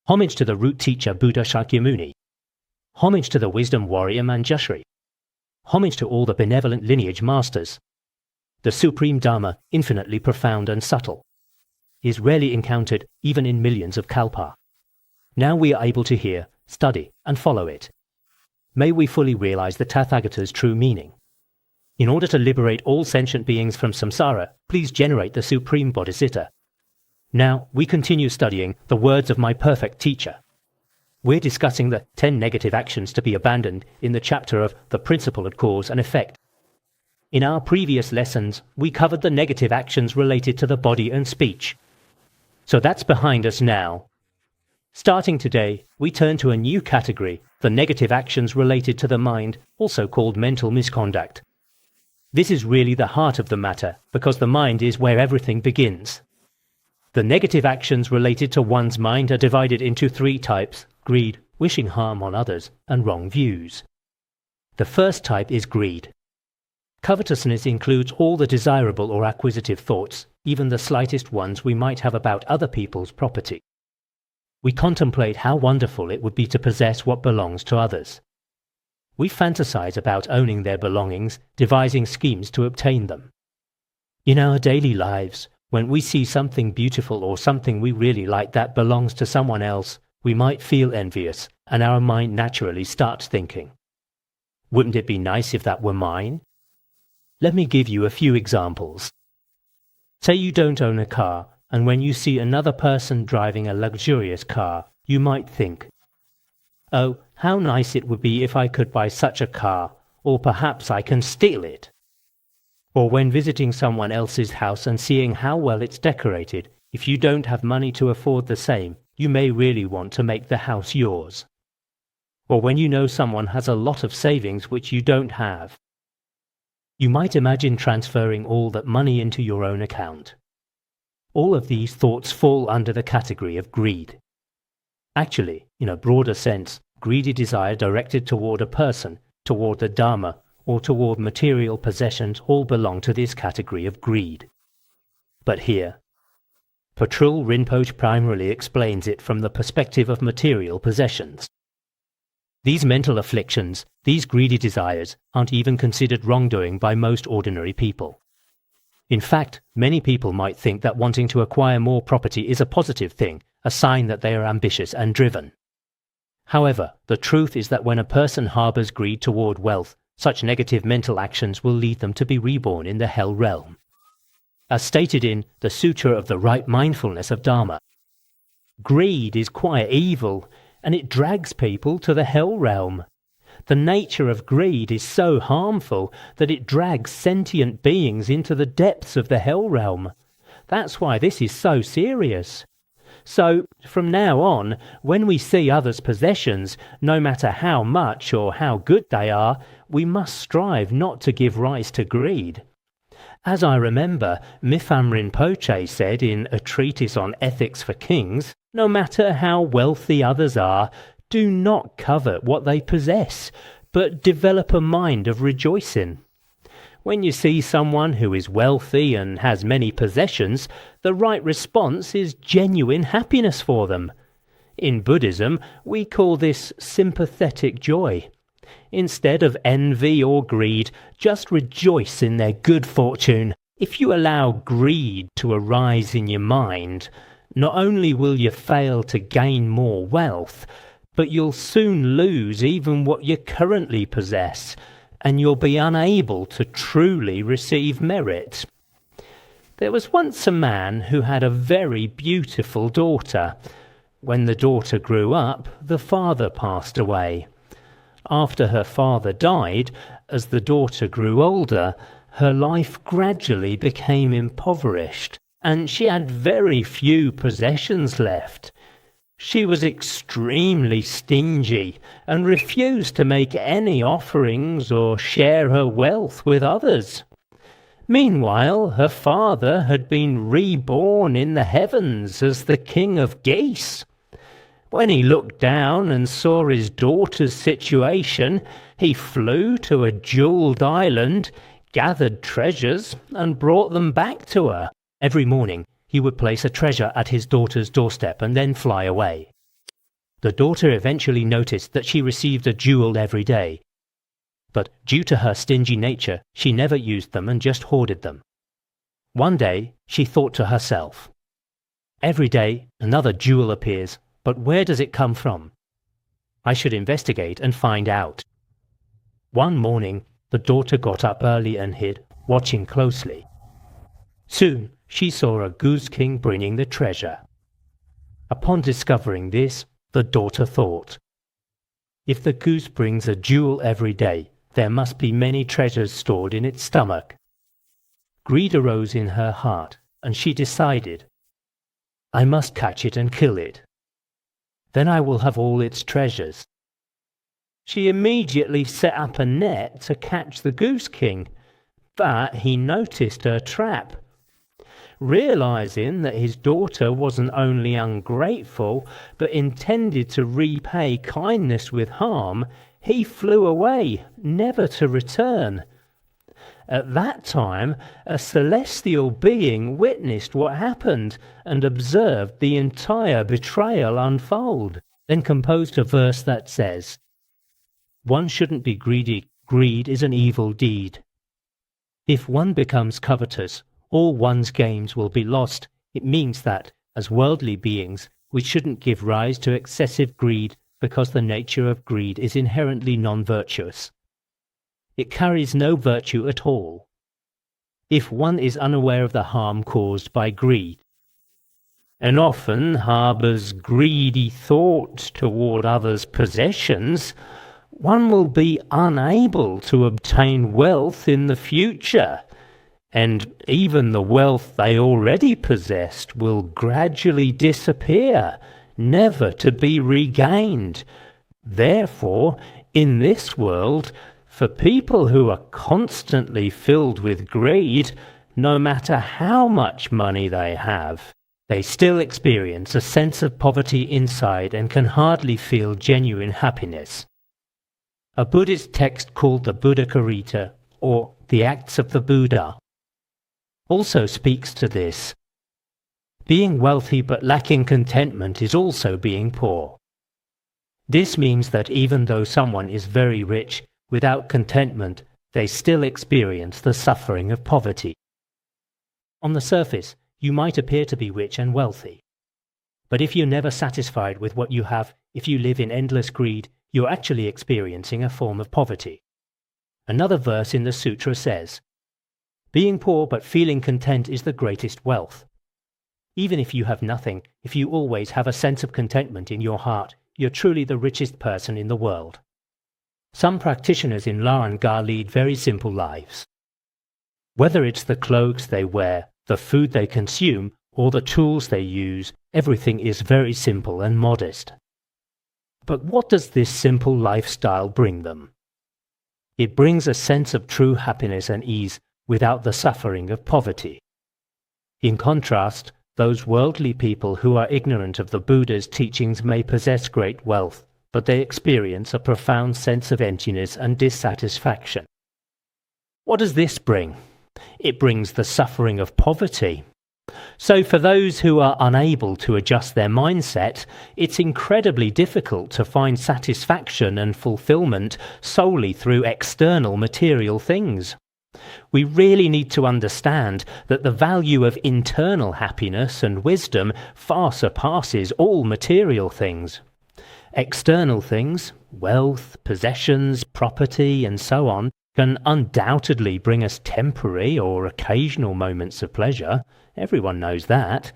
Homage to the root teacher Buddha Shakyamuni. Homage to the wisdom warrior Manjushri. Homage to all the benevolent lineage masters. The supreme Dharma, infinitely profound and subtle, is rarely encountered even in millions of kalpa. Now we are able to hear, study, and follow it. May we fully realize the Tathagata's true meaning. In order to liberate all sentient beings from samsara, please generate the supreme bodhisattva. Now, we continue studying the words of my perfect teacher. We're discussing the 10 negative actions to be abandoned in the chapter of the principle of cause and effect. In our previous lessons, we covered the negative actions related to the body and speech. So that's behind us now. Starting today, we turn to a new category, the negative actions related to the mind, also called mental misconduct. This is really the heart of the matter, because the mind is where everything begins. The negative actions related to one's mind are divided into 3 types: greed, wishing harm on others, and wrong views. The first type is greed. Covetousness includes all the desirable or acquisitive thoughts, even the slightest ones we might have about other people's property. We contemplate how wonderful it would be to possess what belongs to others. We fantasize about owning their belongings, devising schemes to obtain them. In our daily lives, when we see something beautiful or something we really like that belongs to someone else, we might feel envious, and our mind naturally starts thinking, wouldn't it be nice if that were mine? Let me give you a few examples. Say you don't own a car, and when you see another person driving a luxurious car, you might think, oh, how nice it would be if I could buy such a car, or perhaps I can steal it. Or when visiting someone else's house and seeing how well it's decorated, if you don't have money to afford the same, you may really want to make the house yours. Or when you know someone has a lot of savings which you don't have, you might imagine transferring all that money into your own account. All of these thoughts fall under the category of greed. Actually, in a broader sense, greedy desire directed toward a person, toward the Dharma, or toward material possessions all belong to this category of greed. But here, Patrul Rinpoche primarily explains it from the perspective of material possessions. These mental afflictions, these greedy desires, aren't even considered wrongdoing by most ordinary people. In fact, many people might think that wanting to acquire more property is a positive thing, a sign that they are ambitious and driven. However, the truth is that when a person harbors greed toward wealth, such negative mental actions will lead them to be reborn in the hell realm. As stated in the Sutra of the Right Mindfulness of Dharma, greed is quite evil, and it drags people to the hell realm. The nature of greed is so harmful that it drags sentient beings into the depths of the hell realm. That's why this is so serious. So, from now on, when we see others' possessions, no matter how much or how good they are, we must strive not to give rise to greed. As I remember, Mipham Rinpoche said in a treatise on ethics for kings, no matter how wealthy others are, do not covet what they possess, but develop a mind of rejoicing. When you see someone who is wealthy and has many possessions, the right response is genuine happiness for them. In Buddhism, we call this sympathetic joy. Instead of envy or greed, just rejoice in their good fortune. If you allow greed to arise in your mind, not only will you fail to gain more wealth, but you'll soon lose even what you currently possess, and you'll be unable to truly receive merit. There was once a man who had a very beautiful daughter. When the daughter grew up, the father passed away. after her father died, as the daughter grew older, her life gradually became impoverished, and she had very few possessions left. She was extremely stingy and refused to make any offerings or share her wealth with others. Meanwhile, her father had been reborn in the heavens as the king of geese. When he looked down and saw his daughter's situation, he flew to a jeweled island, gathered treasures, and brought them back to her. Every morning, he would place a treasure at his daughter's doorstep and then fly away. The daughter eventually noticed that she received a jewel every day, but due to her stingy nature, she never used them and just hoarded them. One day, she thought to herself, "Every day, another jewel appears, but where does it come from? I should investigate and find out." One morning, the daughter got up early and hid, watching closely. Soon, she saw a goose king bringing the treasure. Upon discovering this, the daughter thought, "If the goose brings a jewel every day, there must be many treasures stored in its stomach." Greed arose in her heart, and she decided, "I must catch it and kill it. Then I will have all its treasures." She immediately set up a net to catch the goose king, but he noticed her trap. Realizing that his daughter wasn't only ungrateful, but intended to repay kindness with harm, he flew away, never to return. At that time, a celestial being witnessed what happened and observed the entire betrayal unfold, then composed a verse that says, "One shouldn't be greedy. Greed is an evil deed. If one becomes covetous, all one's gains will be lost." It means that, as worldly beings, we shouldn't give rise to excessive greed because the nature of greed is inherently non-virtuous. It carries no virtue at all. If one is unaware of the harm caused by greed, and often harbors greedy thoughts toward others' possessions, one will be unable to obtain wealth in the future, and even the wealth they already possessed will gradually disappear, never to be regained. Therefore, in this world, for people who are constantly filled with greed, no matter how much money they have, they still experience a sense of poverty inside and can hardly feel genuine happiness. A Buddhist text called the Buddha Karita, or the Acts of the Buddha, also speaks to this. Being wealthy but lacking contentment is also being poor. This means that even though someone is very rich, without contentment, they still experience the suffering of poverty. On the surface, you might appear to be rich and wealthy. But if you're never satisfied with what you have, if you live in endless greed, you're actually experiencing a form of poverty. Another verse in the sutra says, "Being poor but feeling content is the greatest wealth." Even if you have nothing, if you always have a sense of contentment in your heart, you're truly the richest person in the world. Some practitioners in Laranga lead very simple lives. Whether it's the clothes they wear, the food they consume, or the tools they use, everything is very simple and modest. But what does this simple lifestyle bring them? It brings a sense of true happiness and ease without the suffering of poverty. In contrast, those worldly people who are ignorant of the Buddha's teachings may possess great wealth, but they experience a profound sense of emptiness and dissatisfaction. What does this bring? It brings the suffering of poverty. So for those who are unable to adjust their mindset, it's incredibly difficult to find satisfaction and fulfillment solely through external material things. We really need to understand that the value of internal happiness and wisdom far surpasses all material things. External things, wealth, possessions, property, and so on, can undoubtedly bring us temporary or occasional moments of pleasure. Everyone knows that.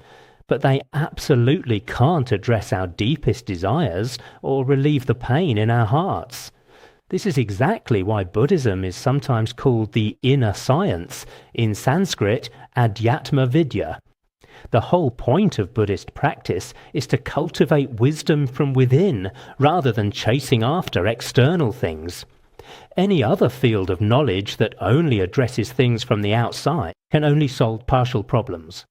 But they absolutely can't address our deepest desires or relieve the pain in our hearts. This is exactly why Buddhism is sometimes called the inner science, in Sanskrit Adhyatma Vidya. The whole point of Buddhist practice is to cultivate wisdom from within rather than chasing after external things. Any other field of knowledge that only addresses things from the outside can only solve partial problems.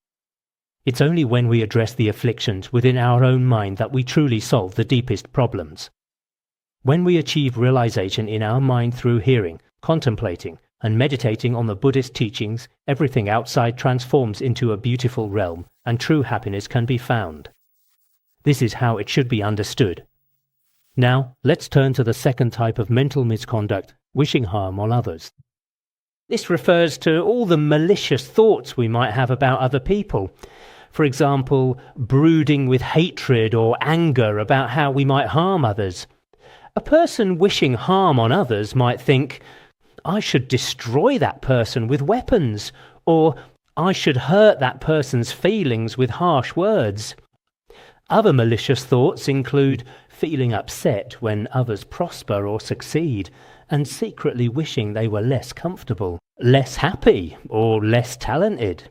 It's only when we address the afflictions within our own mind that we truly solve the deepest problems. When we achieve realization in our mind through hearing, contemplating, and meditating on the Buddhist teachings, everything outside transforms into a beautiful realm, and true happiness can be found. This is how it should be understood. Now, let's turn to the second type of mental misconduct, wishing harm on others. This refers to all the malicious thoughts we might have about other people. For example, brooding with hatred or anger about how we might harm others. A person wishing harm on others might think, I should destroy that person with weapons, or I should hurt that person's feelings with harsh words. Other malicious thoughts include feeling upset when others prosper or succeed, and secretly wishing they were less comfortable, less happy, or less talented.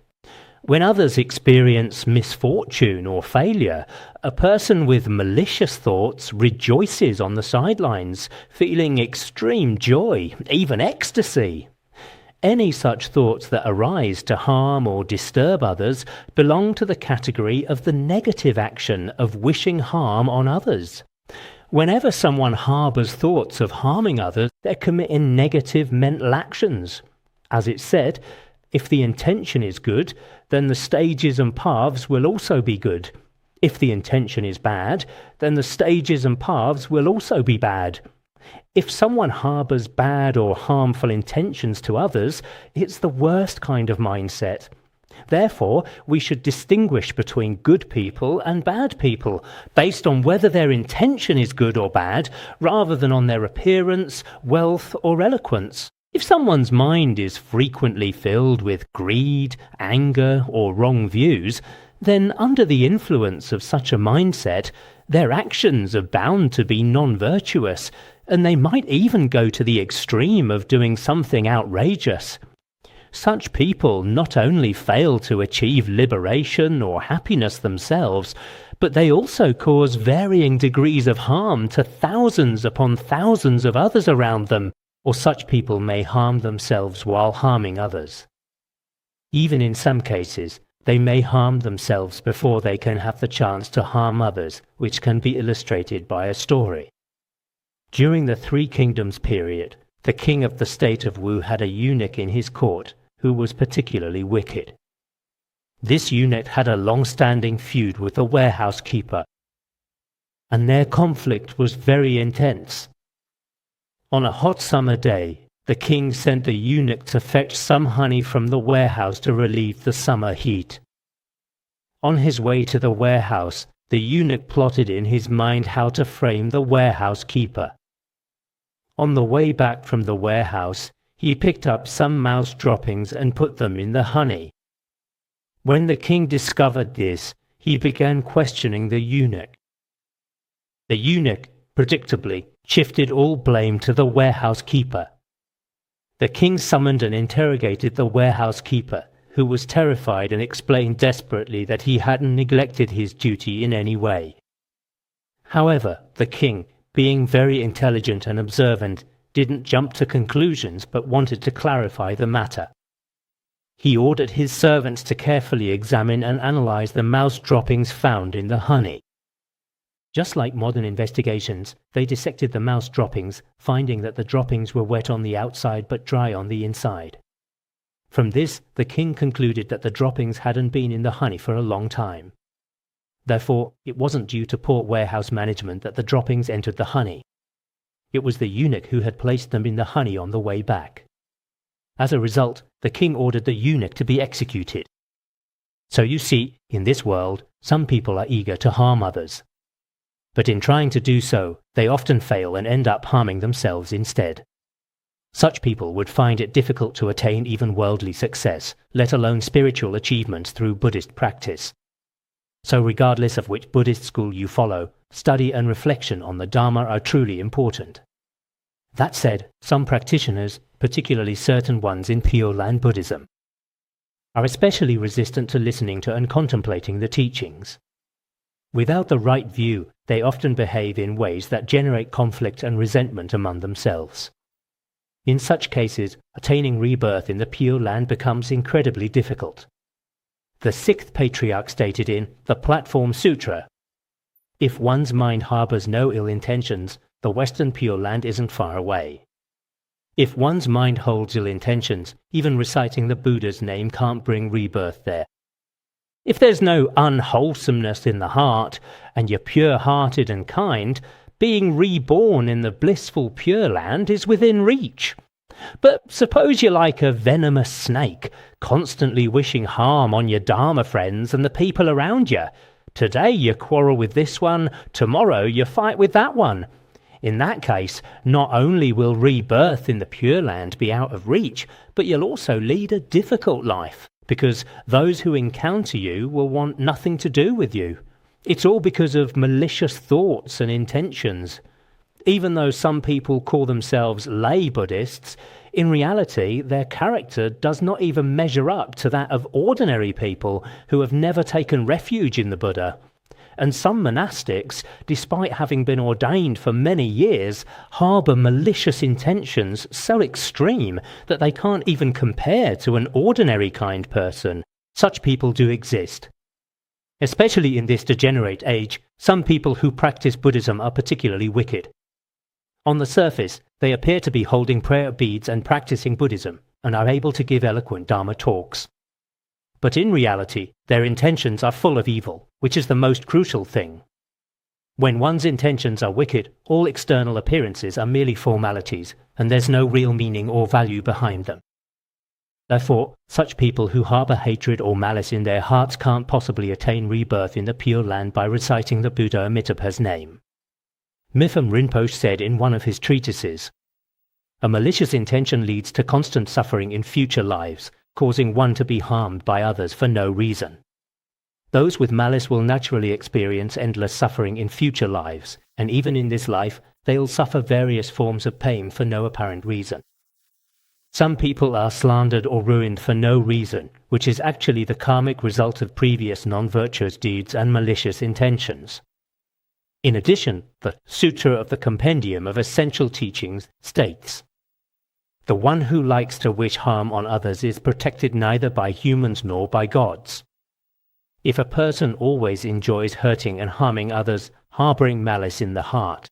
When others experience misfortune or failure, a person with malicious thoughts rejoices on the sidelines, feeling extreme joy, even ecstasy. Any such thoughts that arise to harm or disturb others belong to the category of the negative action of wishing harm on others. Whenever someone harbours thoughts of harming others, they're committing negative mental actions. As it's said, if the intention is good, then the stages and paths will also be good. If the intention is bad, then the stages and paths will also be bad. If someone harbours bad or harmful intentions to others, it's the worst kind of mindset. Therefore, we should distinguish between good people and bad people, based on whether their intention is good or bad, rather than on their appearance, wealth, or eloquence. If someone's mind is frequently filled with greed, anger, or wrong views, then under the influence of such a mindset, their actions are bound to be non-virtuous, and they might even go to the extreme of doing something outrageous. Such people not only fail to achieve liberation or happiness themselves, but they also cause varying degrees of harm to thousands upon thousands of others around them, or such people may harm themselves while harming others. Even in some cases, they may harm themselves before they can have the chance to harm others, which can be illustrated by a story. During the Three Kingdoms period, the king of the state of Wu had a eunuch in his court who was particularly wicked. This eunuch had a long-standing feud with the warehouse keeper, and their conflict was very intense. On a hot summer day, the king sent the eunuch to fetch some honey from the warehouse to relieve the summer heat. On his way to the warehouse, the eunuch plotted in his mind how to frame the warehouse keeper. On the way back from the warehouse, he picked up some mouse droppings and put them in the honey. When the king discovered this, he began questioning the eunuch. The eunuch, predictably, shifted all blame to the warehouse keeper. The king summoned and interrogated the warehouse keeper, who was terrified and explained desperately that he hadn't neglected his duty in any way. However, the king, being very intelligent and observant, didn't jump to conclusions but wanted to clarify the matter. He ordered his servants to carefully examine and analyze the mouse droppings found in the honey. Just like modern investigations, they dissected the mouse droppings, finding that the droppings were wet on the outside but dry on the inside. From this, the king concluded that the droppings hadn't been in the honey for a long time. Therefore, it wasn't due to poor warehouse management that the droppings entered the honey. It was the eunuch who had placed them in the honey on the way back. As a result, the king ordered the eunuch to be executed. So you see, in this world, some people are eager to harm others. But in trying to do so, they often fail and end up harming themselves instead. Such people would find it difficult to attain even worldly success, let alone spiritual achievements through Buddhist practice. So regardless of which Buddhist school you follow, study and reflection on the Dharma are truly important. That said, some practitioners, particularly certain ones in Pure Land Buddhism, are especially resistant to listening to and contemplating the teachings. Without the right view, they often behave in ways that generate conflict and resentment among themselves. In such cases, attaining rebirth in the Pure Land becomes incredibly difficult. The sixth patriarch stated in the Platform Sutra, "If one's mind harbors no ill intentions, the Western Pure Land isn't far away. If one's mind holds ill intentions, even reciting the Buddha's name can't bring rebirth there. If there's no unwholesomeness in the heart, and you're pure-hearted and kind, being reborn in the blissful Pure Land is within reach. But suppose you're like a venomous snake, constantly wishing harm on your Dharma friends and the people around you. Today you quarrel with this one, tomorrow you fight with that one. In that case, not only will rebirth in the Pure Land be out of reach, but you'll also lead a difficult life, because those who encounter you will want nothing to do with you. It's all because of malicious thoughts and intentions. Even though some people call themselves lay Buddhists, in reality their character does not even measure up to that of ordinary people who have never taken refuge in the Buddha. And some monastics, despite having been ordained for many years, harbour malicious intentions so extreme that they can't even compare to an ordinary kind person. Such people do exist. Especially in this degenerate age, some people who practice Buddhism are particularly wicked. On the surface, they appear to be holding prayer beads and practicing Buddhism, and are able to give eloquent Dharma talks. But in reality, their intentions are full of evil, which is the most crucial thing. When one's intentions are wicked, all external appearances are merely formalities, and there's no real meaning or value behind them. Therefore, such people who harbour hatred or malice in their hearts can't possibly attain rebirth in the Pure Land by reciting the Buddha Amitabha's name. Mipham Rinpoche said in one of his treatises, "A malicious intention leads to constant suffering in future lives, causing one to be harmed by others for no reason. Those with malice will naturally experience endless suffering in future lives, and even in this life, they'll suffer various forms of pain for no apparent reason. Some people are slandered or ruined for no reason, which is actually the karmic result of previous non-virtuous deeds and malicious intentions." In addition, the Sutra of the Compendium of Essential Teachings states, "The one who likes to wish harm on others is protected neither by humans nor by gods. If a person always enjoys hurting and harming others, harboring malice in the heart,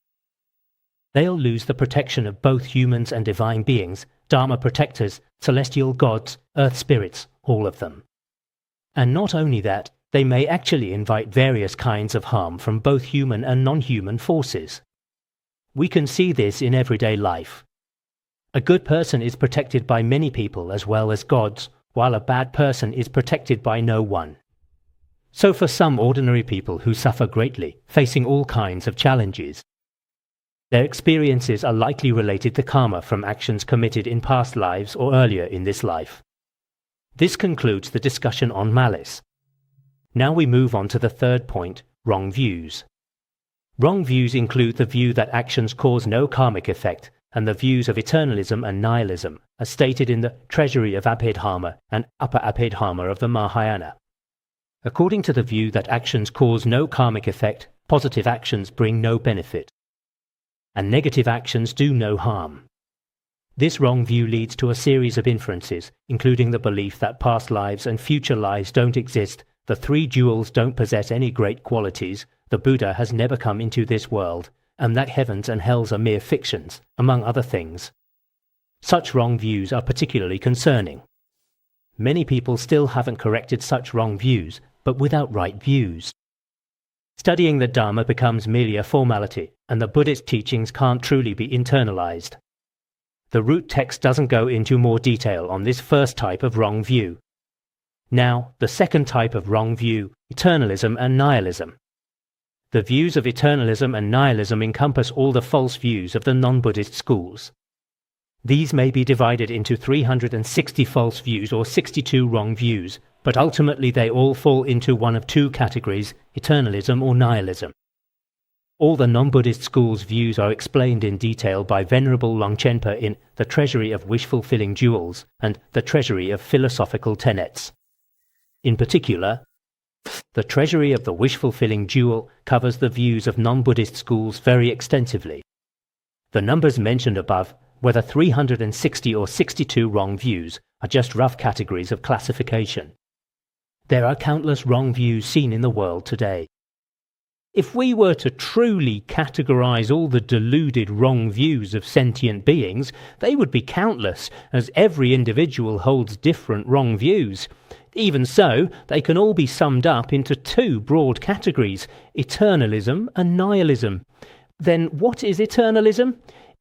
they'll lose the protection of both humans and divine beings, Dharma protectors, celestial gods, earth spirits, all of them. And not only that, they may actually invite various kinds of harm from both human and non-human forces. We can see this in everyday life. A good person is protected by many people as well as gods, while a bad person is protected by no one. So for some ordinary people who suffer greatly, facing all kinds of challenges, their experiences are likely related to karma from actions committed in past lives or earlier in this life. This concludes the discussion on malice. Now we move on to the third point, wrong views. Wrong views include the view that actions cause no karmic effect, and the views of eternalism and nihilism, as stated in the Treasury of Abhidharma and Upper Abhidharma of the Mahayana. According to the view that actions cause no karmic effect, positive actions bring no benefit, and negative actions do no harm. This wrong view leads to a series of inferences, including the belief that past lives and future lives don't exist, the three jewels don't possess any great qualities, the Buddha has never come into this world, and that heavens and hells are mere fictions, among other things. Such wrong views are particularly concerning. Many people still haven't corrected such wrong views, but without right views. Studying the Dharma becomes merely a formality, and the Buddhist teachings can't truly be internalized. The root text doesn't go into more detail on this first type of wrong view. Now, the second type of wrong view, eternalism and nihilism. The views of eternalism and nihilism encompass all the false views of the non-Buddhist schools. These may be divided into 360 false views or 62 wrong views, but ultimately they all fall into one of two categories, eternalism or nihilism. All the non-Buddhist schools' views are explained in detail by Venerable Longchenpa in The Treasury of Wish-Fulfilling Jewels and The Treasury of Philosophical Tenets. In particular, the Treasury of the Wish-Fulfilling Jewel covers the views of non-Buddhist schools very extensively. The numbers mentioned above, whether 360 or 62 wrong views, are just rough categories of classification. There are countless wrong views seen in the world today. If we were to truly categorize all the deluded wrong views of sentient beings, they would be countless, as every individual holds different wrong views. Even so, they can all be summed up into two broad categories, eternalism and nihilism. Then what is eternalism?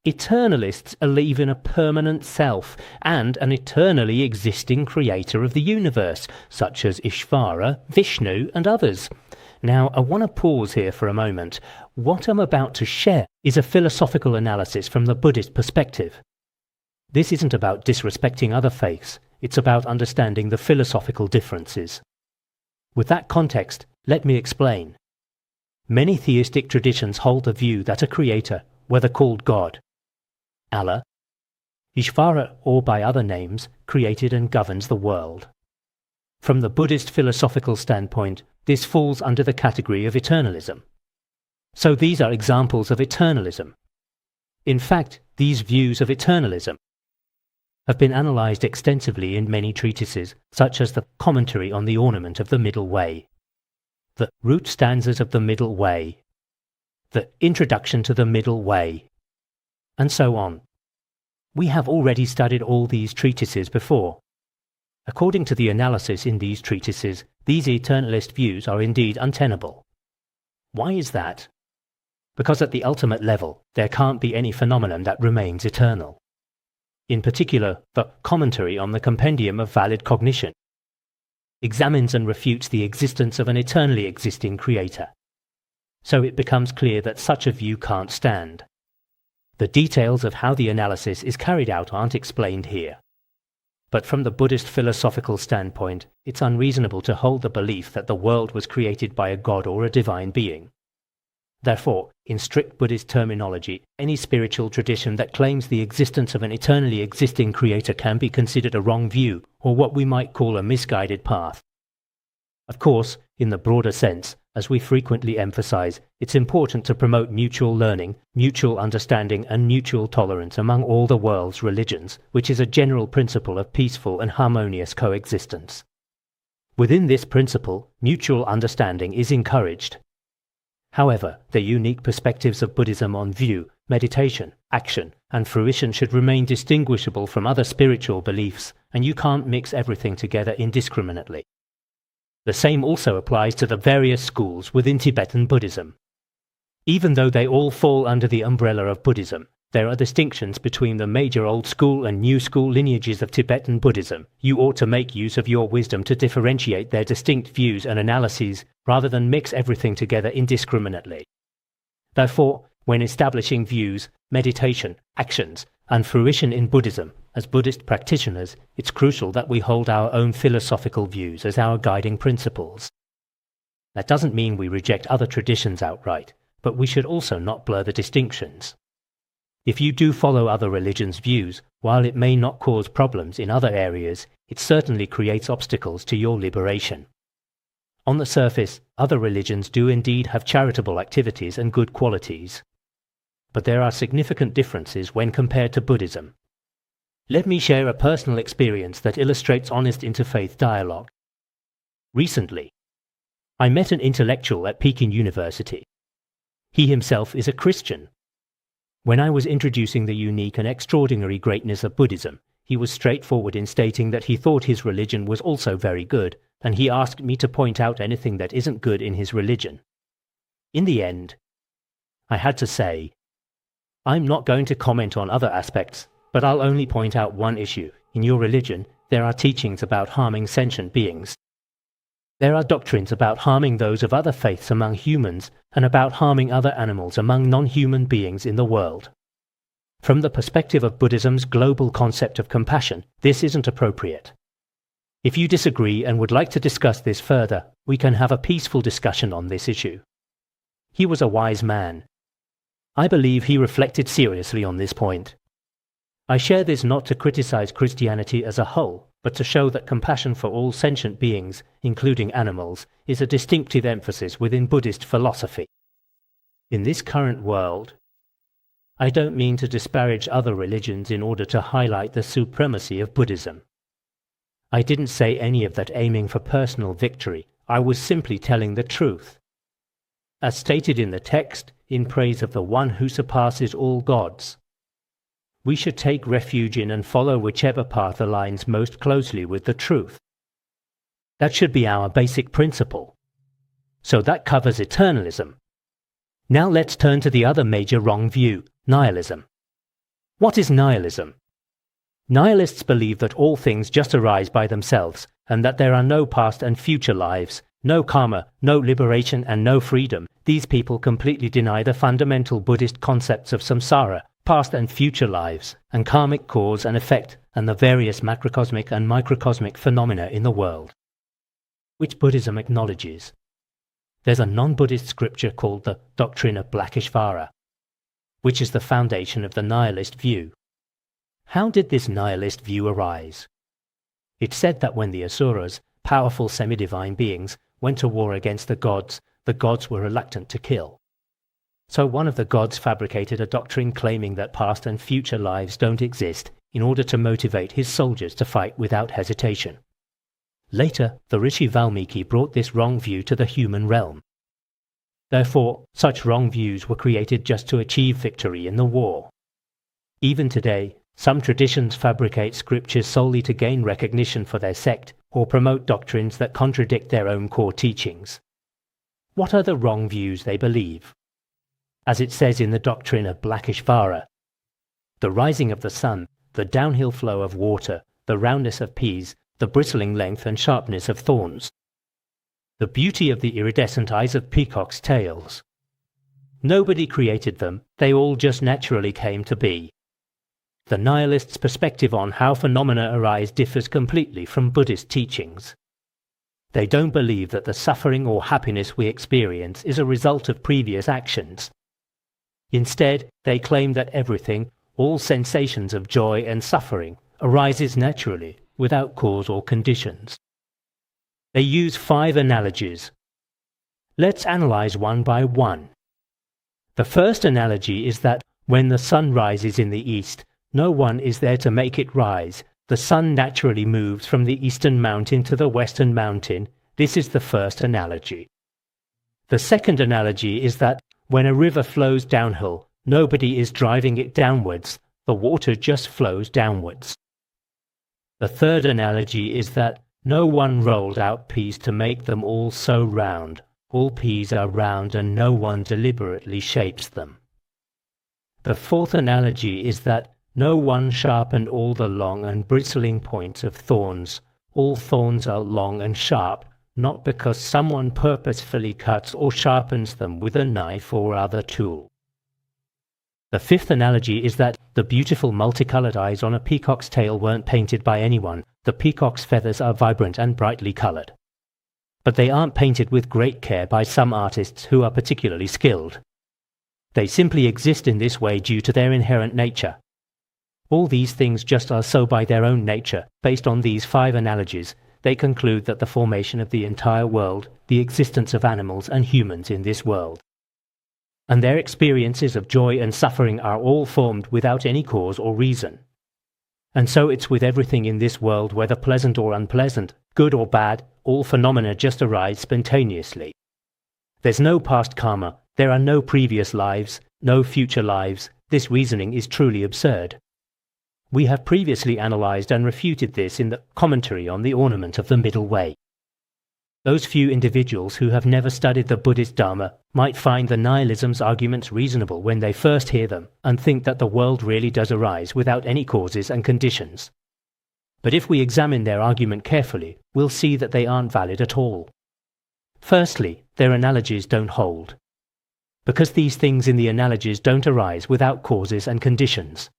Eternalists believe in a permanent self and an eternally existing creator of the universe, such as Ishvara, Vishnu and others. Now, I want to pause here for a moment. What I'm about to share is a philosophical analysis from the Buddhist perspective. This isn't about disrespecting other faiths, it's about understanding the philosophical differences. With that context, let me explain. Many theistic traditions hold the view that a creator, whether called God, Allah, Ishvara or by other names, created and governs the world. From the Buddhist philosophical standpoint, this falls under the category of eternalism. So these are examples of eternalism. In fact, these views of eternalism have been analyzed extensively in many treatises, such as the Commentary on the Ornament of the Middle Way, the Root Stanzas of the Middle Way, the Introduction to the Middle Way, and so on. We have already studied all these treatises before. According to the analysis in these treatises, these eternalist views are indeed untenable. Why is that? Because at the ultimate level, there can't be any phenomenon that remains eternal. In particular, the Commentary on the Compendium of Valid Cognition examines and refutes the existence of an eternally existing creator. So it becomes clear that such a view can't stand. The details of how the analysis is carried out aren't explained here. But from the Buddhist philosophical standpoint, it's unreasonable to hold the belief that the world was created by a god or a divine being. Therefore, in strict Buddhist terminology, any spiritual tradition that claims the existence of an eternally existing creator can be considered a wrong view, or what we might call a misguided path. Of course, in the broader sense, as we frequently emphasize, it's important to promote mutual learning, mutual understanding and mutual tolerance among all the world's religions, which is a general principle of peaceful and harmonious coexistence. Within this principle, mutual understanding is encouraged. However, the unique perspectives of Buddhism on view, meditation, action, and fruition should remain distinguishable from other spiritual beliefs, and you can't mix everything together indiscriminately. The same also applies to the various schools within Tibetan Buddhism. Even though they all fall under the umbrella of Buddhism, there are distinctions between the major old school and new school lineages of Tibetan Buddhism. You ought to make use of your wisdom to differentiate their distinct views and analyses rather than mix everything together indiscriminately. Therefore, when establishing views, meditation, actions, and fruition in Buddhism, as Buddhist practitioners, it's crucial that we hold our own philosophical views as our guiding principles. That doesn't mean we reject other traditions outright, but we should also not blur the distinctions. If you do follow other religions' views, while it may not cause problems in other areas, it certainly creates obstacles to your liberation. On the surface, other religions do indeed have charitable activities and good qualities. But there are significant differences when compared to Buddhism. Let me share a personal experience that illustrates honest interfaith dialogue. Recently, I met an intellectual at Peking University. He himself is a Christian. When I was introducing the unique and extraordinary greatness of Buddhism, he was straightforward in stating that he thought his religion was also very good, and he asked me to point out anything that isn't good in his religion. In the end, I had to say, I'm not going to comment on other aspects, but I'll only point out one issue. In your religion, there are teachings about harming sentient beings. There are doctrines about harming those of other faiths among humans and about harming other animals among non-human beings in the world. From the perspective of Buddhism's global concept of compassion, this isn't appropriate. If you disagree and would like to discuss this further, we can have a peaceful discussion on this issue. He was a wise man, I believe he reflected seriously on this point. I share this not to criticize Christianity as a whole, but to show that compassion for all sentient beings, including animals, is a distinctive emphasis within Buddhist philosophy. In this current world, I don't mean to disparage other religions in order to highlight the supremacy of Buddhism. I didn't say any of that aiming for personal victory. I was simply telling the truth. As stated in the text, in praise of the one who surpasses all gods, we should take refuge in and follow whichever path aligns most closely with the truth. That should be our basic principle. So that covers eternalism. Now let's turn to the other major wrong view, nihilism. What is nihilism? Nihilists believe that all things just arise by themselves, and that there are no past and future lives, no karma, no liberation, and no freedom. These people completely deny the fundamental Buddhist concepts of samsara, past and future lives, and karmic cause and effect, and the various macrocosmic and microcosmic phenomena in the world, which Buddhism acknowledges. There's a non-Buddhist scripture called the Doctrine of Blakishvara, which is the foundation of the nihilist view. How did this nihilist view arise? It said that when the asuras, powerful semi-divine beings, went to war against the gods were reluctant to kill. So one of the gods fabricated a doctrine claiming that past and future lives don't exist in order to motivate his soldiers to fight without hesitation. Later, the Rishi Valmiki brought this wrong view to the human realm. Therefore, such wrong views were created just to achieve victory in the war. Even today, some traditions fabricate scriptures solely to gain recognition for their sect or promote doctrines that contradict their own core teachings. What are the wrong views they believe? As it says in the Doctrine of Blakishvara, the rising of the sun, the downhill flow of water, the roundness of peas, the bristling length and sharpness of thorns, the beauty of the iridescent eyes of peacocks' tails. Nobody created them, they all just naturally came to be. The nihilist's perspective on how phenomena arise differs completely from Buddhist teachings. They don't believe that the suffering or happiness we experience is a result of previous actions. Instead, they claim that everything, all sensations of joy and suffering, arises naturally, without cause or conditions. They use 5 analogies. Let's analyze one by one. The first analogy is that when the sun rises in the east, no one is there to make it rise. The sun naturally moves from the eastern mountain to the western mountain. This is the first analogy. The second analogy is that when a river flows downhill, nobody is driving it downwards. The water just flows downwards. The third analogy is that no one rolled out peas to make them all so round. All peas are round and no one deliberately shapes them. The fourth analogy is that no one sharpened all the long and bristling points of thorns. All thorns are long and sharp, not because someone purposefully cuts or sharpens them with a knife or other tool. The fifth analogy is that the beautiful multicolored eyes on a peacock's tail weren't painted by anyone. The peacock's feathers are vibrant and brightly colored. But they aren't painted with great care by some artists who are particularly skilled. They simply exist in this way due to their inherent nature. All these things just are so by their own nature. Based on these 5 analogies, they conclude that the formation of the entire world, the existence of animals and humans in this world, and their experiences of joy and suffering are all formed without any cause or reason. And so it's with everything in this world, whether pleasant or unpleasant, good or bad, all phenomena just arise spontaneously. There's no past karma, there are no previous lives, no future lives. This reasoning is truly absurd. We have previously analyzed and refuted this in the commentary on the ornament of the middle way. Those few individuals who have never studied the Buddhist Dharma might find the nihilism's arguments reasonable when they first hear them and think that the world really does arise without any causes and conditions. But if we examine their argument carefully, we'll see that they aren't valid at all. Firstly, their analogies don't hold, because these things in the analogies don't arise without causes and conditions.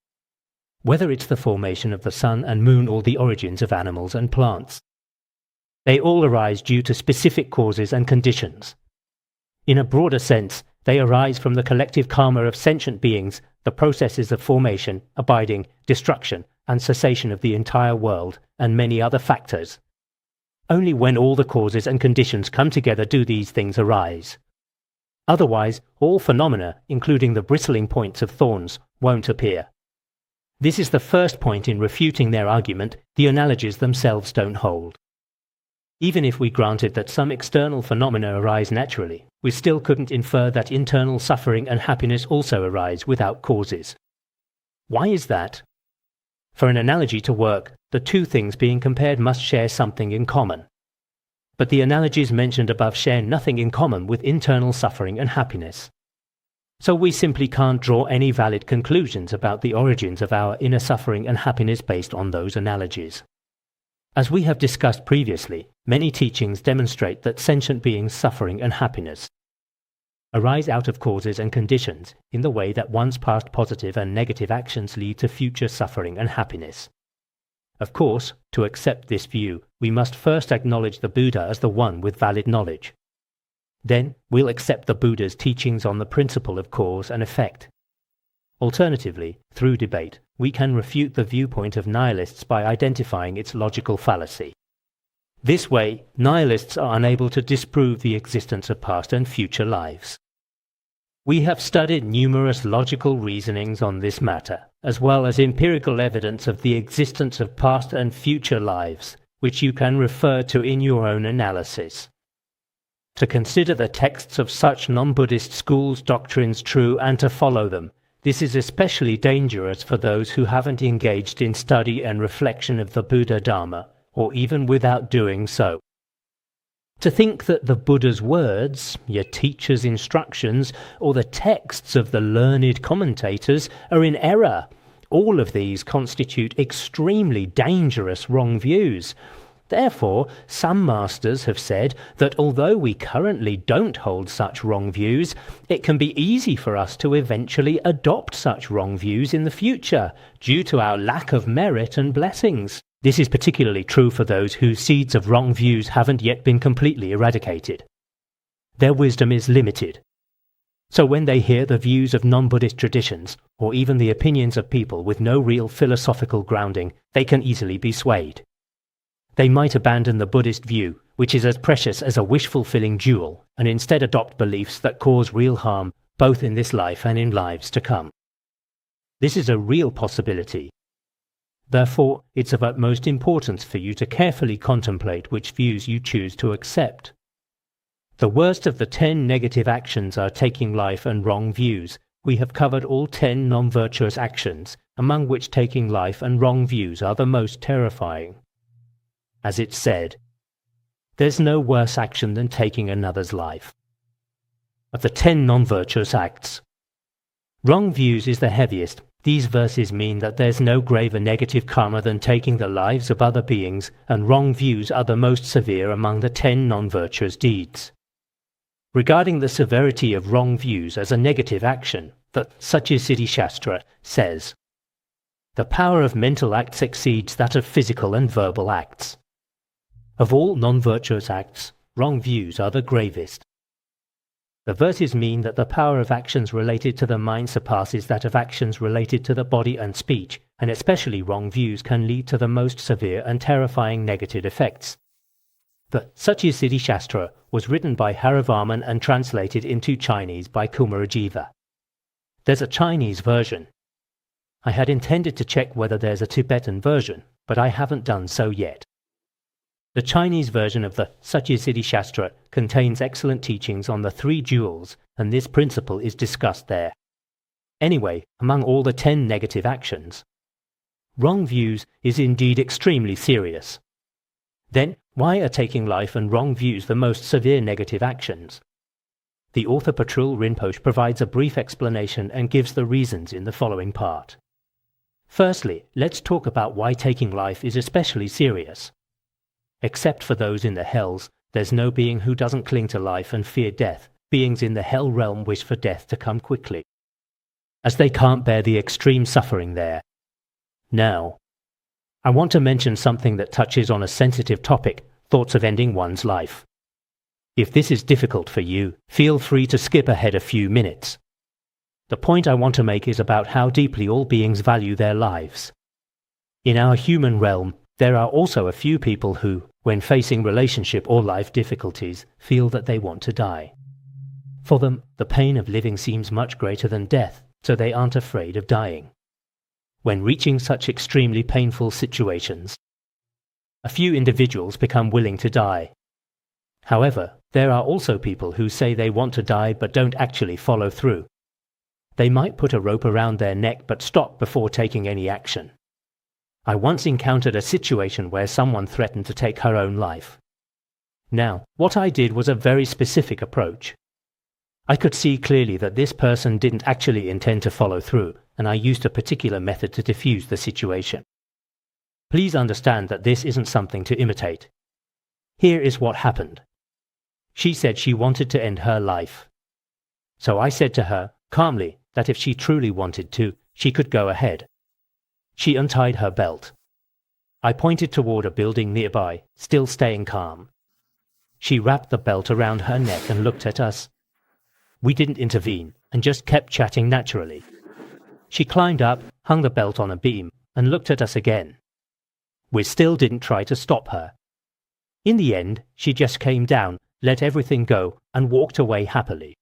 Whether it's the formation of the sun and moon or the origins of animals and plants, they all arise due to specific causes and conditions. In a broader sense, They arise from the collective karma of sentient beings, the processes of formation, abiding, destruction, and cessation of the entire world, and many other factors. Only when all the causes and conditions come together do these things arise. Otherwise, all phenomena, including the bristling points of thorns, won't appear. This is the first point in refuting their argument. The analogies themselves don't hold. Even if we granted that some external phenomena arise naturally, we still couldn't infer that internal suffering and happiness also arise without causes. Why is that? For an analogy to work, the two things being compared must share something in common. But the analogies mentioned above share nothing in common with internal suffering and happiness. So we simply can't draw any valid conclusions about the origins of our inner suffering and happiness based on those analogies. As we have discussed previously, many teachings demonstrate that sentient beings' suffering and happiness arise out of causes and conditions in the way that one's past positive and negative actions lead to future suffering and happiness. Of course, to accept this view, we must first acknowledge the Buddha as the one with valid knowledge. Then we'll accept the Buddha's teachings on the principle of cause and effect. Alternatively, through debate, we can refute the viewpoint of nihilists by identifying its logical fallacy. This way, nihilists are unable to disprove the existence of past and future lives. We have studied numerous logical reasonings on this matter, as well as empirical evidence of the existence of past and future lives, which you can refer to in your own analysis. To consider the texts of such non-Buddhist schools' doctrines true and to follow them, this is especially dangerous for those who haven't engaged in study and reflection of the Buddha Dharma, or even without doing so. To think that the Buddha's words, your teacher's instructions, or the texts of the learned commentators are in error, all of these constitute extremely dangerous wrong views. Therefore, some masters have said that although we currently don't hold such wrong views, it can be easy for us to eventually adopt such wrong views in the future, due to our lack of merit and blessings. This is particularly true for those whose seeds of wrong views haven't yet been completely eradicated. Their wisdom is limited. So when they hear the views of non-Buddhist traditions, or even the opinions of people with no real philosophical grounding, they can easily be swayed. They might abandon the Buddhist view, which is as precious as a wish-fulfilling jewel, and instead adopt beliefs that cause real harm, both in this life and in lives to come. This is a real possibility. Therefore, it's of utmost importance for you to carefully contemplate which views you choose to accept. The worst of the 10 negative actions are taking life and wrong views. We have covered all 10 non-virtuous actions, among which taking life and wrong views are the most terrifying. As it's said, there's no worse action than taking another's life. Of the 10 non-virtuous acts, wrong views is the heaviest. These verses mean that there's no graver negative karma than taking the lives of other beings, and wrong views are the most severe among the 10 non-virtuous deeds. Regarding the severity of wrong views as a negative action, the Satya Shastra says, "The power of mental acts exceeds that of physical and verbal acts." Of all non-virtuous acts, wrong views are the gravest. The verses mean that the power of actions related to the mind surpasses that of actions related to the body and speech, and especially wrong views can lead to the most severe and terrifying negative effects. The Satya Shastra was written by Harivarman and translated into Chinese by Kumarajiva. There's a Chinese version. I had intended to check whether there's a Tibetan version, but I haven't done so yet. The Chinese version of the Satya Shastra contains excellent teachings on the 3 jewels, and this principle is discussed there. Anyway, among all the 10 negative actions, wrong views is indeed extremely serious. Then, why are taking life and wrong views the most severe negative actions? The author Patrul Rinpoche provides a brief explanation and gives the reasons in the following part. Firstly, let's talk about why taking life is especially serious. Except for those in the hells, there's no being who doesn't cling to life and fear death. Beings in the hell realm wish for death to come quickly, as they can't bear the extreme suffering there. Now, I want to mention something that touches on a sensitive topic, thoughts of ending one's life. If this is difficult for you, feel free to skip ahead a few minutes. The point I want to make is about how deeply all beings value their lives. In our human realm, there are also a few people who, when facing relationship or life difficulties, feel that they want to die. For them, the pain of living seems much greater than death, so they aren't afraid of dying. When reaching such extremely painful situations, a few individuals become willing to die. However, there are also people who say they want to die but don't actually follow through. They might put a rope around their neck but stop before taking any action. I once encountered a situation where someone threatened to take her own life. Now, what I did was a very specific approach. I could see clearly that this person didn't actually intend to follow through, and I used a particular method to defuse the situation. Please understand that this isn't something to imitate. Here is what happened. She said she wanted to end her life. So I said to her, calmly, that if she truly wanted to, she could go ahead. She untied her belt. I pointed toward a building nearby, still staying calm. She wrapped the belt around her neck and looked at us. We didn't intervene and just kept chatting naturally. She climbed up, hung the belt on a beam, and looked at us again. We still didn't try to stop her. In the end, she just came down, let everything go, and walked away happily.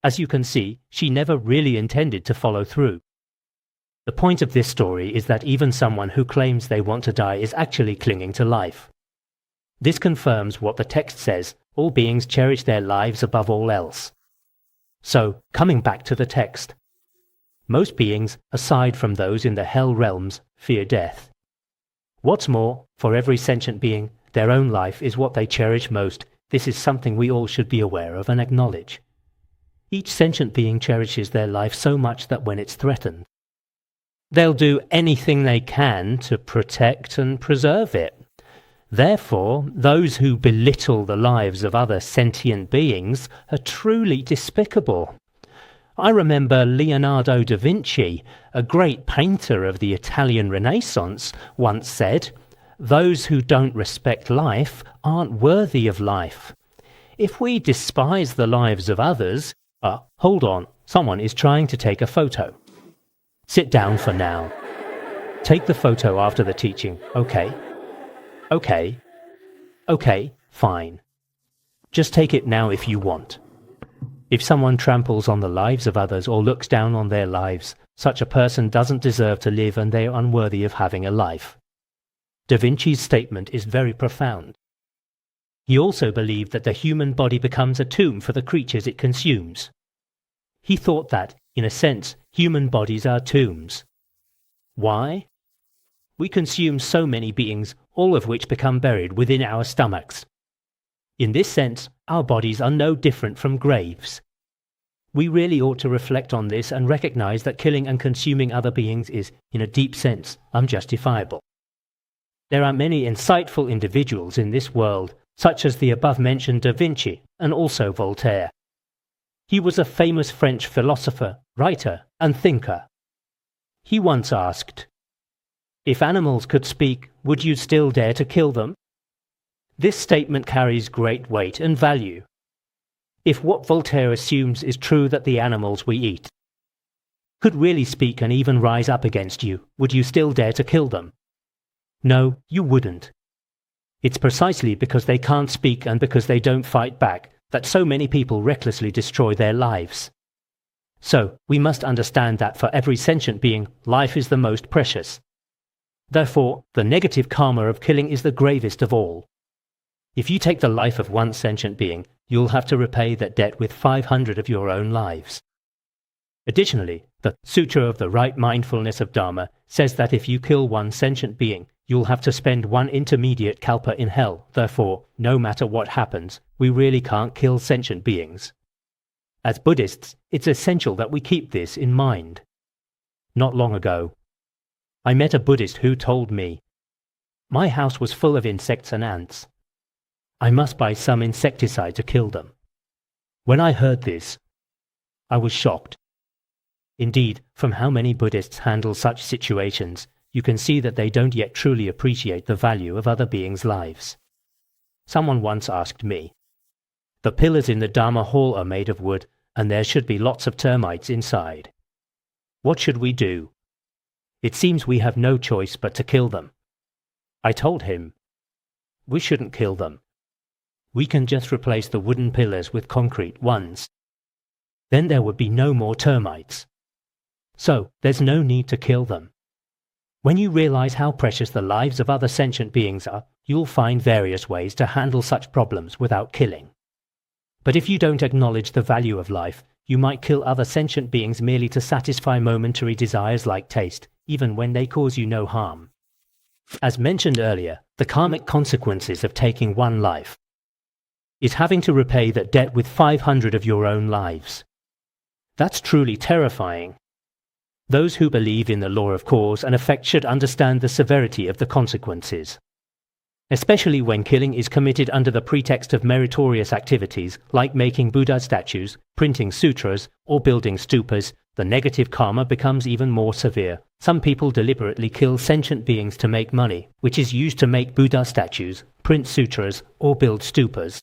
As you can see, she never really intended to follow through. The point of this story is that even someone who claims they want to die is actually clinging to life. This confirms what the text says: all beings cherish their lives above all else. So, coming back to the text, most beings, aside from those in the hell realms, fear death. What's more, for every sentient being, their own life is what they cherish most. This is something we all should be aware of and acknowledge. Each sentient being cherishes their life so much that when it's threatened, they'll do anything they can to protect and preserve it. Therefore, those who belittle the lives of other sentient beings are truly despicable. I remember Leonardo da Vinci, a great painter of the Italian Renaissance, once said, "Those who don't respect life aren't worthy of life." If we despise the lives of others... hold on, someone is trying to take a photo. Sit down for now. Take the photo after the teaching, okay? Okay, fine. Just take it now if you want. If someone tramples on the lives of others or looks down on their lives, such a person doesn't deserve to live and they are unworthy of having a life. Da Vinci's statement is very profound. He also believed that the human body becomes a tomb for the creatures it consumes. He thought that, in a sense, human bodies are tombs. Why? We consume so many beings, all of which become buried within our stomachs. In this sense, our bodies are no different from graves. We really ought to reflect on this and recognize that killing and consuming other beings is, in a deep sense, unjustifiable. There are many insightful individuals in this world, such as the above-mentioned Da Vinci and also Voltaire. He was a famous French philosopher, writer, and thinker. He once asked, "If animals could speak, would you still dare to kill them?" This statement carries great weight and value. If what Voltaire assumes is true, that the animals we eat could really speak and even rise up against you, would you still dare to kill them? No, you wouldn't. It's precisely because they can't speak and because they don't fight back that so many people recklessly destroy their lives. So, we must understand that for every sentient being, life is the most precious. Therefore, the negative karma of killing is the gravest of all. If you take the life of one sentient being, you'll have to repay that debt with 500 of your own lives. Additionally, the Sutra of the Right Mindfulness of Dharma says that if you kill one sentient being, you'll have to spend one intermediate kalpa in hell. Therefore, no matter what happens, we really can't kill sentient beings. As Buddhists, it's essential that we keep this in mind. Not long ago, I met a Buddhist who told me, "My house was full of insects and ants. I must buy some insecticide to kill them." When I heard this, I was shocked. Indeed, from how many Buddhists handle such situations, you can see that they don't yet truly appreciate the value of other beings' lives. Someone once asked me, The pillars in the Dharma hall are made of wood, and there should be lots of termites inside. What should we do? It seems we have no choice but to kill them. I told him, we shouldn't kill them. We can just replace the wooden pillars with concrete ones. Then there would be no more termites. So there's no need to kill them. When you realize how precious the lives of other sentient beings are, you'll find various ways to handle such problems without killing. But if you don't acknowledge the value of life, you might kill other sentient beings merely to satisfy momentary desires like taste, even when they cause you no harm. As mentioned earlier, the karmic consequences of taking one life is having to repay that debt with 500 of your own lives. That's truly terrifying. Those who believe in the law of cause and effect should understand the severity of the consequences, especially when killing is committed under the pretext of meritorious activities like making Buddha statues, printing sutras, or building stupas. The negative karma becomes even more severe. Some people deliberately kill sentient beings to make money, which is used to make Buddha statues, print sutras, or build stupas.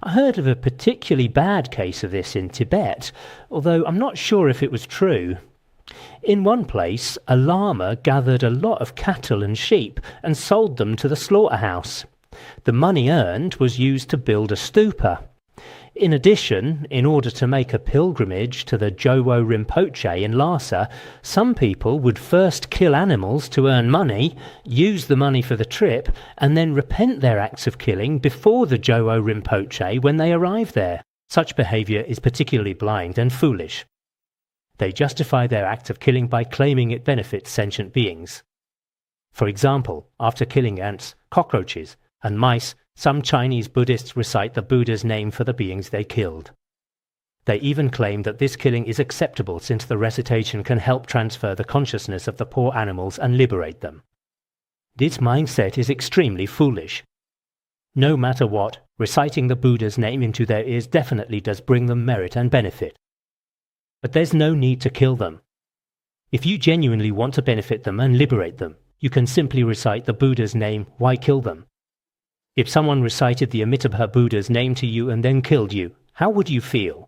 I heard of a particularly bad case of this in Tibet, although I'm not sure if it was true. In one place, a lama gathered a lot of cattle and sheep and sold them to the slaughterhouse. The money earned was used to build a stupa. In addition, in order to make a pilgrimage to the Jowo Rinpoche in Lhasa, some people would first kill animals to earn money, use the money for the trip, and then repent their acts of killing before the Jowo Rinpoche when they arrive there. Such behavior is particularly blind and foolish. They justify their act of killing by claiming it benefits sentient beings. For example, after killing ants, cockroaches, and mice, some Chinese Buddhists recite the Buddha's name for the beings they killed. They even claim that this killing is acceptable since the recitation can help transfer the consciousness of the poor animals and liberate them. This mindset is extremely foolish. No matter what, reciting the Buddha's name into their ears definitely does bring them merit and benefit. But there's no need to kill them. If you genuinely want to benefit them and liberate them, you can simply recite the Buddha's name. Why kill them? If someone recited the Amitabha Buddha's name to you and then killed you, how would you feel?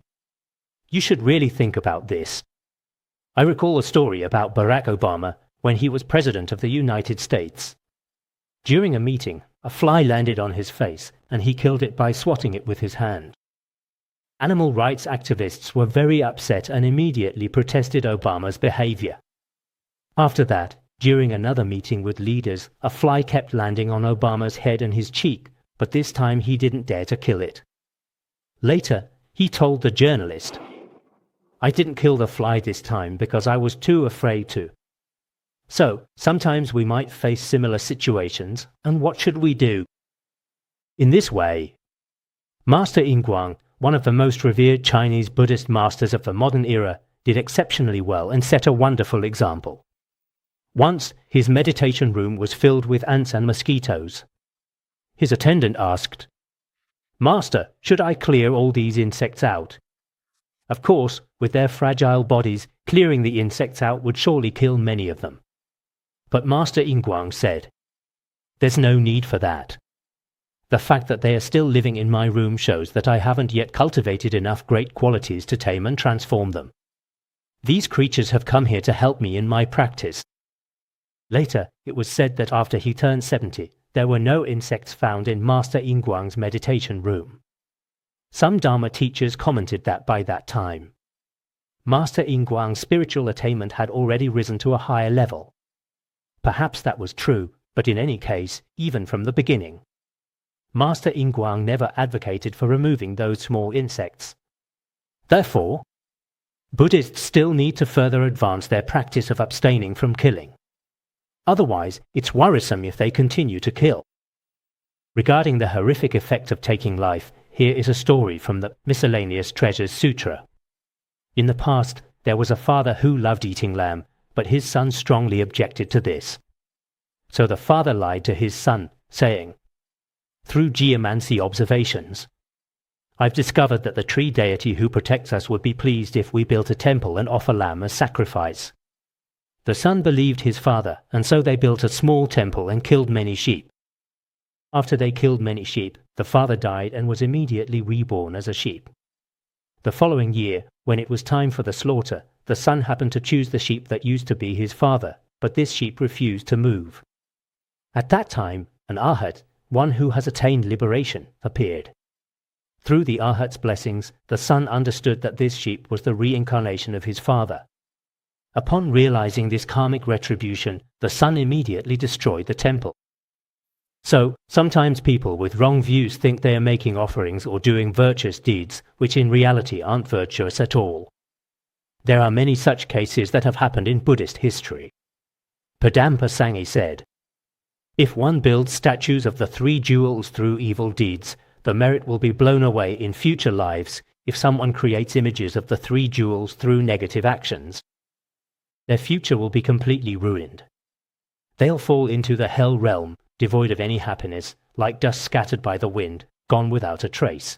You should really think about this. I recall a story about Barack Obama when he was President of the United States. During a meeting, a fly landed on his face and he killed it by swatting it with his hand. Animal rights activists were very upset and immediately protested Obama's behavior. After that, during another meeting with leaders, a fly kept landing on Obama's head and his cheek, but this time he didn't dare to kill it. Later, he told the journalist, "I didn't kill the fly this time because I was too afraid to." So, sometimes we might face similar situations, and what should we do? In this way, Master Yinguang, one of the most revered Chinese Buddhist masters of the modern era, did exceptionally well and set a wonderful example. Once, his meditation room was filled with ants and mosquitoes. His attendant asked, "Master, should I clear all these insects out?" Of course, with their fragile bodies, clearing the insects out would surely kill many of them. But Master Yinguang said, "There's no need for that. The fact that they are still living in my room shows that I haven't yet cultivated enough great qualities to tame and transform them. These creatures have come here to help me in my practice." Later, it was said that after he turned 70, there were no insects found in Master Yinguang's meditation room. Some Dharma teachers commented that by that time, Master Yinguang's spiritual attainment had already risen to a higher level. Perhaps that was true, but in any case, even from the beginning, Master Yinguang never advocated for removing those small insects. Therefore, Buddhists still need to further advance their practice of abstaining from killing. Otherwise, it's worrisome if they continue to kill. Regarding the horrific effect of taking life, here is a story from the Miscellaneous Treasures Sutra. In the past, there was a father who loved eating lamb, but his son strongly objected to this. So the father lied to his son, saying, "Through geomancy observations, I've discovered that the tree deity who protects us would be pleased if we built a temple and offer lamb as sacrifice." The son believed his father, and so they built a small temple and killed many sheep. After they killed many sheep, The father died and was immediately reborn as a sheep. The following year, when it was time for the slaughter, the son happened to choose the sheep that used to be his father, but this sheep refused to move. At that time, an Arhat, one who has attained liberation, appeared. Through the Arhat's blessings, the son understood that this sheep was the reincarnation of his father. Upon realizing this karmic retribution, the son immediately destroyed the temple. So, sometimes people with wrong views think they are making offerings or doing virtuous deeds, which in reality aren't virtuous at all. There are many such cases that have happened in Buddhist history. Padampa Sanghi said, "If one builds statues of the three jewels through evil deeds, the merit will be blown away in future lives if someone creates images of the three jewels through negative actions. Their future will be completely ruined. They'll fall into the hell realm, devoid of any happiness, like dust scattered by the wind, gone without a trace."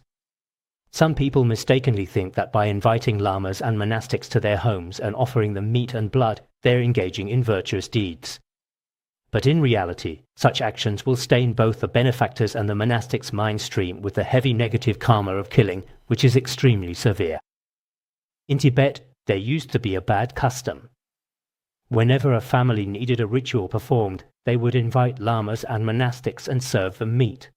Some people mistakenly think that by inviting lamas and monastics to their homes and offering them meat and blood, they're engaging in virtuous deeds. But in reality, such actions will stain both the benefactors and the monastics' mind stream with the heavy negative karma of killing, which is extremely severe. In Tibet, there used to be a bad custom. Whenever a family needed a ritual performed, they would invite lamas and monastics and serve them meat.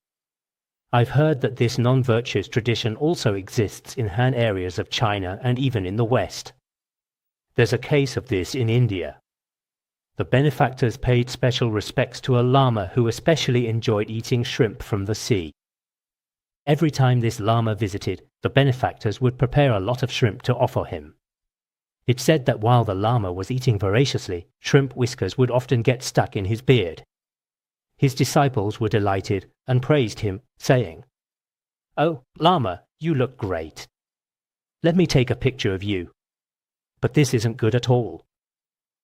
I've heard that this non-virtuous tradition also exists in Han areas of China and even in the West. There's a case of this in India. The benefactors paid special respects to a lama who especially enjoyed eating shrimp from the sea. Every time this lama visited, the benefactors would prepare a lot of shrimp to offer him. It's said that while the lama was eating voraciously, shrimp whiskers would often get stuck in his beard. His disciples were delighted and praised him, saying, "Oh, Lama, you look great. Let me take a picture of you." But this isn't good at all.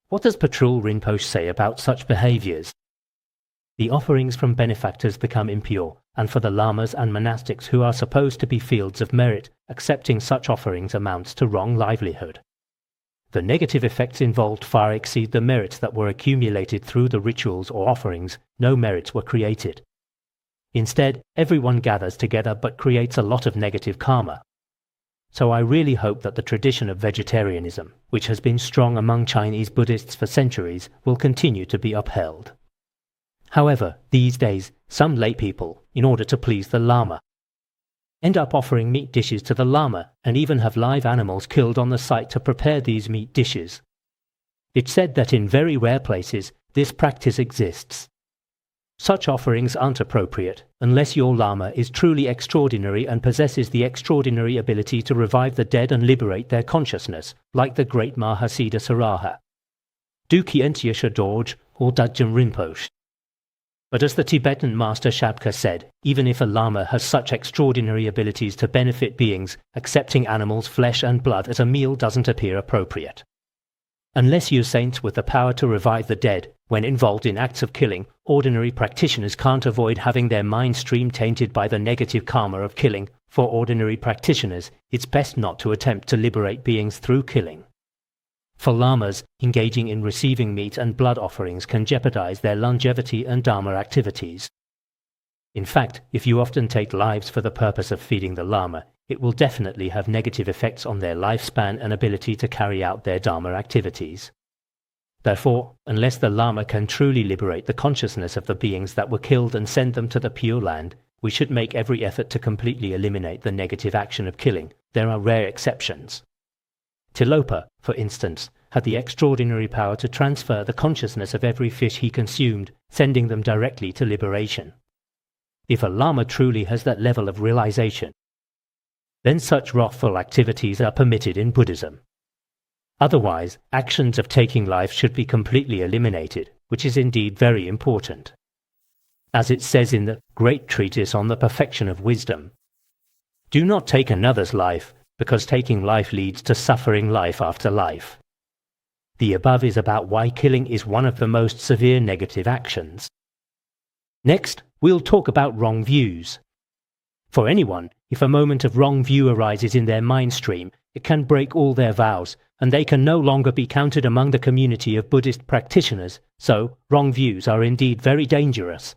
What does Patrul Rinpoche say about such behaviors? The offerings from benefactors become impure, and for the lamas and monastics who are supposed to be fields of merit, accepting such offerings amounts to wrong livelihood. The negative effects involved far exceed the merits that were accumulated through the rituals or offerings. No merits were created. Instead, everyone gathers together but creates a lot of negative karma. So I really hope that the tradition of vegetarianism, which has been strong among Chinese Buddhists for centuries, will continue to be upheld. However, these days, some lay people, in order to please the Lama, end up offering meat dishes to the Lama and even have live animals killed on the site to prepare these meat dishes. It's said that in very rare places, this practice exists. Such offerings aren't appropriate unless your Lama is truly extraordinary and possesses the extraordinary ability to revive the dead and liberate their consciousness, like the great Mahasiddha Saraha, Duki Entyasha Dorje, or Dajjam Rinpoche. But as the Tibetan master Shabka said, even if a Lama has such extraordinary abilities to benefit beings, accepting animals' flesh and blood as a meal doesn't appear appropriate. Unless you're saints with the power to revive the dead, when involved in acts of killing, ordinary practitioners can't avoid having their mind stream tainted by the negative karma of killing. For ordinary practitioners, it's best not to attempt to liberate beings through killing. For lamas, engaging in receiving meat and blood offerings can jeopardize their longevity and dharma activities. In fact, if you often take lives for the purpose of feeding the lama, it will definitely have negative effects on their lifespan and ability to carry out their dharma activities. Therefore, unless the lama can truly liberate the consciousness of the beings that were killed and send them to the Pure Land, we should make every effort to completely eliminate the negative action of killing. There are rare exceptions. Tilopa, for instance, had the extraordinary power to transfer the consciousness of every fish he consumed, sending them directly to liberation. If a lama truly has that level of realization, then such wrathful activities are permitted in Buddhism. Otherwise, actions of taking life should be completely eliminated, which is indeed very important. As it says in the Great Treatise on the Perfection of Wisdom, "Do not take another's life, because taking life leads to suffering life after life." The above is about why killing is one of the most severe negative actions. Next, we'll talk about wrong views. For anyone, if a moment of wrong view arises in their mind stream, it can break all their vows, and they can no longer be counted among the community of Buddhist practitioners, so wrong views are indeed very dangerous.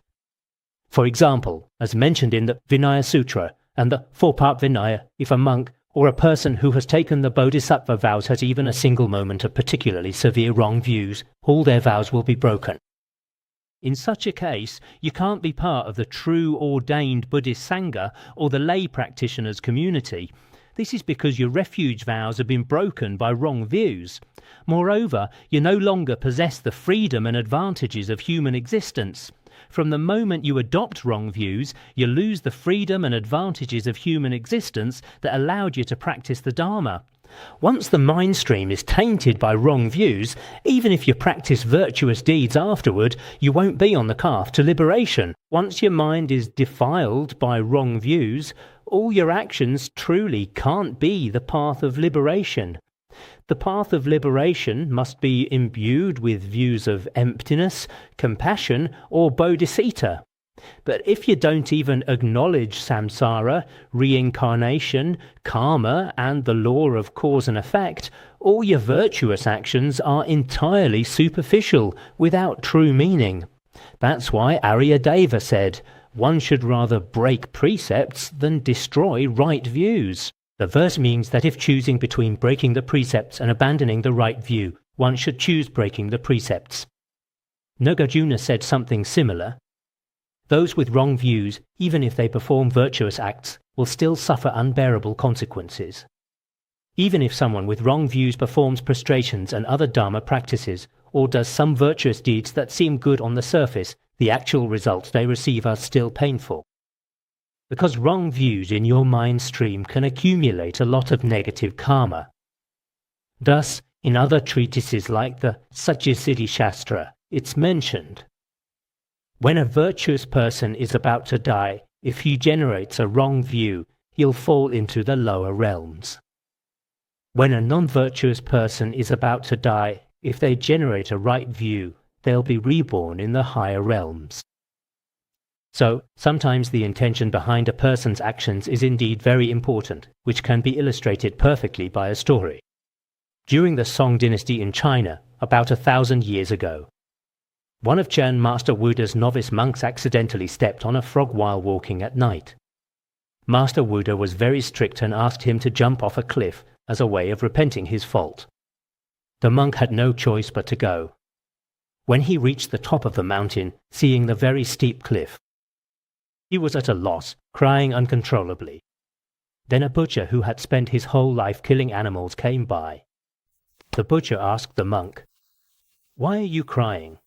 For example, as mentioned in the Vinaya Sutra and the four-part Vinaya, if a monk or a person who has taken the bodhisattva vows has even a single moment of particularly severe wrong views, all their vows will be broken. In such a case, you can't be part of the true ordained Buddhist Sangha or the lay practitioners' community. This is because your refuge vows have been broken by wrong views. Moreover, you no longer possess the freedom and advantages of human existence. From the moment you adopt wrong views, you lose the freedom and advantages of human existence that allowed you to practice the Dharma. Once the mind stream is tainted by wrong views, even if you practice virtuous deeds afterward, you won't be on the path to liberation. Once your mind is defiled by wrong views, all your actions truly can't be the path of liberation. The path of liberation must be imbued with views of emptiness, compassion, or bodhicitta. But if you don't even acknowledge samsara, reincarnation, karma, and the law of cause and effect, all your virtuous actions are entirely superficial, without true meaning. That's why Aryadeva said, "One should rather break precepts than destroy right views." The verse means that if choosing between breaking the precepts and abandoning the right view, one should choose breaking the precepts. Nagarjuna said something similar. Those with wrong views, even if they perform virtuous acts, will still suffer unbearable consequences. Even if someone with wrong views performs prostrations and other Dharma practices, or does some virtuous deeds that seem good on the surface, the actual results they receive are still painful. Because wrong views in your mind stream can accumulate a lot of negative karma. Thus, in other treatises like the Satya-siddhi Shastra, it's mentioned, when a virtuous person is about to die, if he generates a wrong view, he'll fall into the lower realms. When a non-virtuous person is about to die, if they generate a right view, they'll be reborn in the higher realms. So, sometimes the intention behind a person's actions is indeed very important, which can be illustrated perfectly by a story. During the Song dynasty in China, about 1,000 years ago, one of Chan Master Wuda's novice monks accidentally stepped on a frog while walking at night. Master Wuda was very strict and asked him to jump off a cliff as a way of repenting his fault. The monk had no choice but to go. When he reached the top of the mountain, seeing the very steep cliff, he was at a loss, crying uncontrollably. Then a butcher who had spent his whole life killing animals came by. The butcher asked the monk, "Why are you crying?"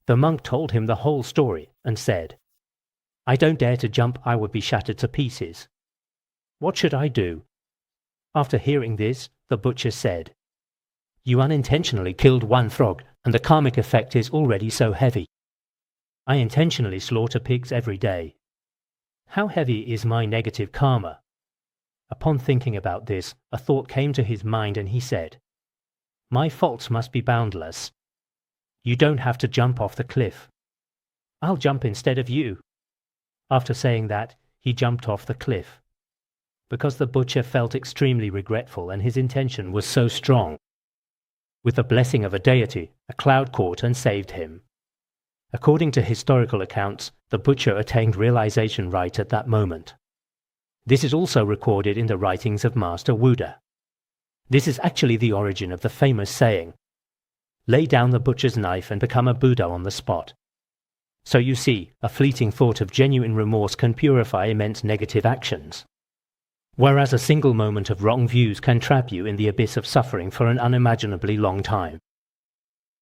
The monk told him the whole story and said, "I don't dare to jump, I would be shattered to pieces. What should I do?" After hearing this, the butcher said, "You unintentionally killed one frog, and the karmic effect is already so heavy. I intentionally slaughter pigs every day. How heavy is my negative karma?" Upon thinking about this, a thought came to his mind and he said, "My faults must be boundless. You don't have to jump off the cliff. I'll jump instead of you." After saying that, he jumped off the cliff. Because the butcher felt extremely regretful and his intention was so strong. With the blessing of a deity, a cloud caught and saved him. According to historical accounts, the butcher attained realization right at that moment. This is also recorded in the writings of Master Wuda. This is actually the origin of the famous saying, "Lay down the butcher's knife and become a Buddha on the spot." So you see, a fleeting thought of genuine remorse can purify immense negative actions. Whereas a single moment of wrong views can trap you in the abyss of suffering for an unimaginably long time.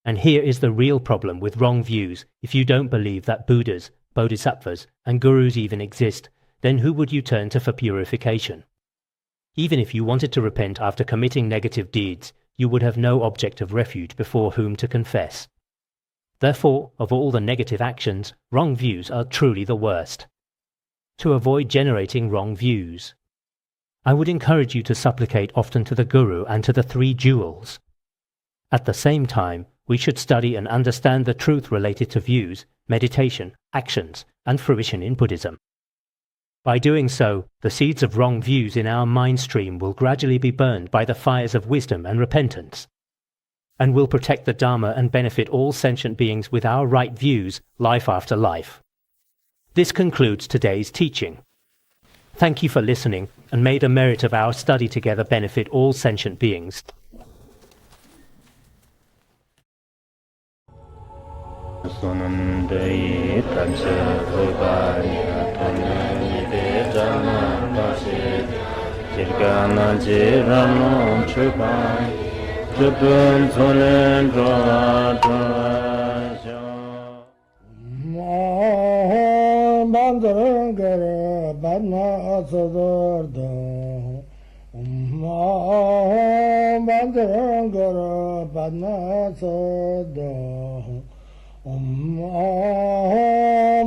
And here is the real problem with wrong views. If you don't believe that Buddhas, Bodhisattvas, and Gurus even exist, then who would you turn to for purification? Even if you wanted to repent after committing negative deeds, you would have no object of refuge before whom to confess. Therefore, of all the negative actions, wrong views are truly the worst. To avoid generating wrong views, I would encourage you to supplicate often to the Guru and to the three jewels. At the same time, we should study and understand the truth related to views, meditation, actions, and fruition in Buddhism. By doing so, the seeds of wrong views in our mind stream will gradually be burned by the fires of wisdom and repentance, and will protect the Dharma and benefit all sentient beings with our right views life after life. This concludes today's teaching. Thank you for listening, and may the merit of our study together benefit all sentient beings. Bandara Badna Sadorda Bandara Badna Sada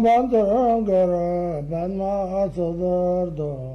Bandara Badna Sadorda